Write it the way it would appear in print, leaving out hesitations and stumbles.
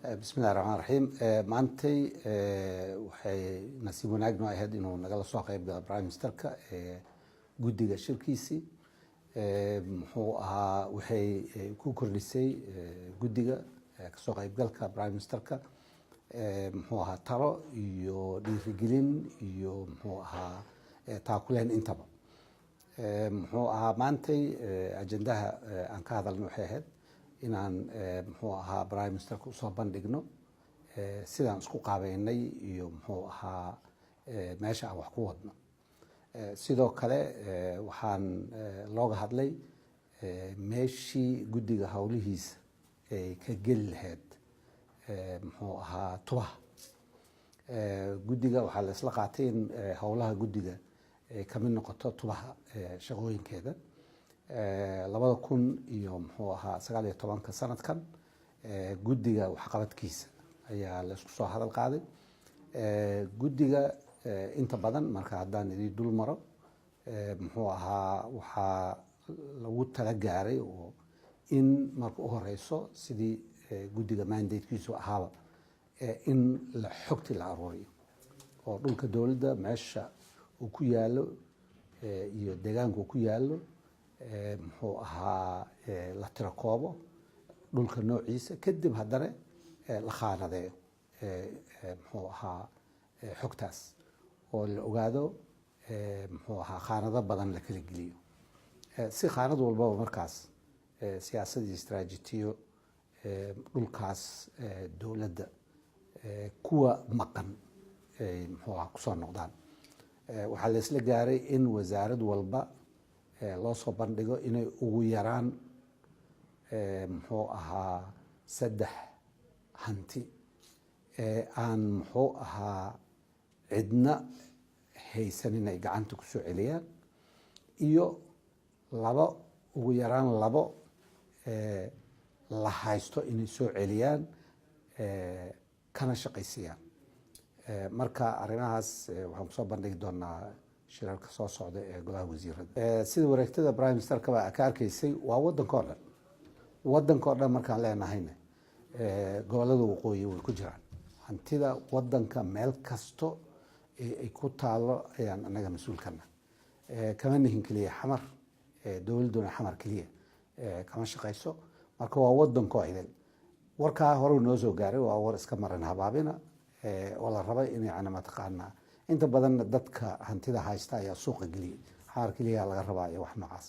بسم الله الرحمن الرحيم maantay waxay nasiib wanaag noo ahayd inuu nagala soo qayb galo prime ministerka guddiga shirkiisii muxuu ahaa waxay ku kordhisay guddiga ka soo qaybgalka prime ministerka muxuu ahaa talo iyo dhiirigelin iyo muxuu ahaa taakuleen intaba muxuu ahaa maantay ajendaha aan ka hadalno waxay ahayd inaan muxuu ahaa prime ministerka usoo bandhigno sidaan isku qaabeynay iyo muxuu ahaa meesha aan wax ku wadno sidoo kale waxaan looga hadlay meeshii guddiga howlihiisa ay ka geli lahayd muxuu ahaa tubaha guddiga waxaa la isla qaatay in howlaha guddiga ay kamid noqoto tubaha shaqooyinkeeda 2000 iyo muxuu ahaa 19 sanadkan guddiga waxqabadkiisa ayaa la isku soo hadal qaaday guddiga inta badan marka haddaan idin dul maro muxuu ahaa waxaa lagu tala gaaray oo in marka u horeyso sidii guddiga mandatekiisu ahaaba in la xogti la aruuriyo oo dhulka dowladda meesha uu ku yaalo iyo deegaanka uu ku yaalo muxuu ahaa la tiro koobo dhulka noociisa kadib haddana la khaanadeeyo muxuu ahaa xogtaas oo la ogaado muxuu ahaa khaanado badan la kala geliyo si khaanad walbaba markaas siyaasad iyo istaraatiijiyo dhulkaas dowladda kuwa maqan muxuu ahaa kusoo noqdaan waxaa la isla gaaray in wasaarad walba loo soo bandhigo inay ugu yaraan muxuu ahaa 3 hanti aan muxuu ahaa cidna haysan inay gacanta kusoo celiyaan iyo ugu yaraan 2 la haysto inay soo celiyaan kana shaqaysiiyaan marka arrimahaas waxaan kusoo bandhigi doonaa shirarka soo socda ee golaha wasiirada sida wareegtada prime ministerka baa ka arkaysay waa wadanka oo dhan markaan leenahayna gobolada waqooyi way ku jiraan hantida wadanka meel kasto ay ku taalo ayaan anaga mas-uulkana kama nihin keliya xamar dowladuna xamar keliya kama shaqayso marka waa wadanka oo idil warkaa hore noo soo gaaray waa war iska maran habaabina oo la rabay in yani mataqaanaa inta badan dadka hantida haysta ayaa suuqa geliyay xaar keliya laga rabaa iyo wax noocaas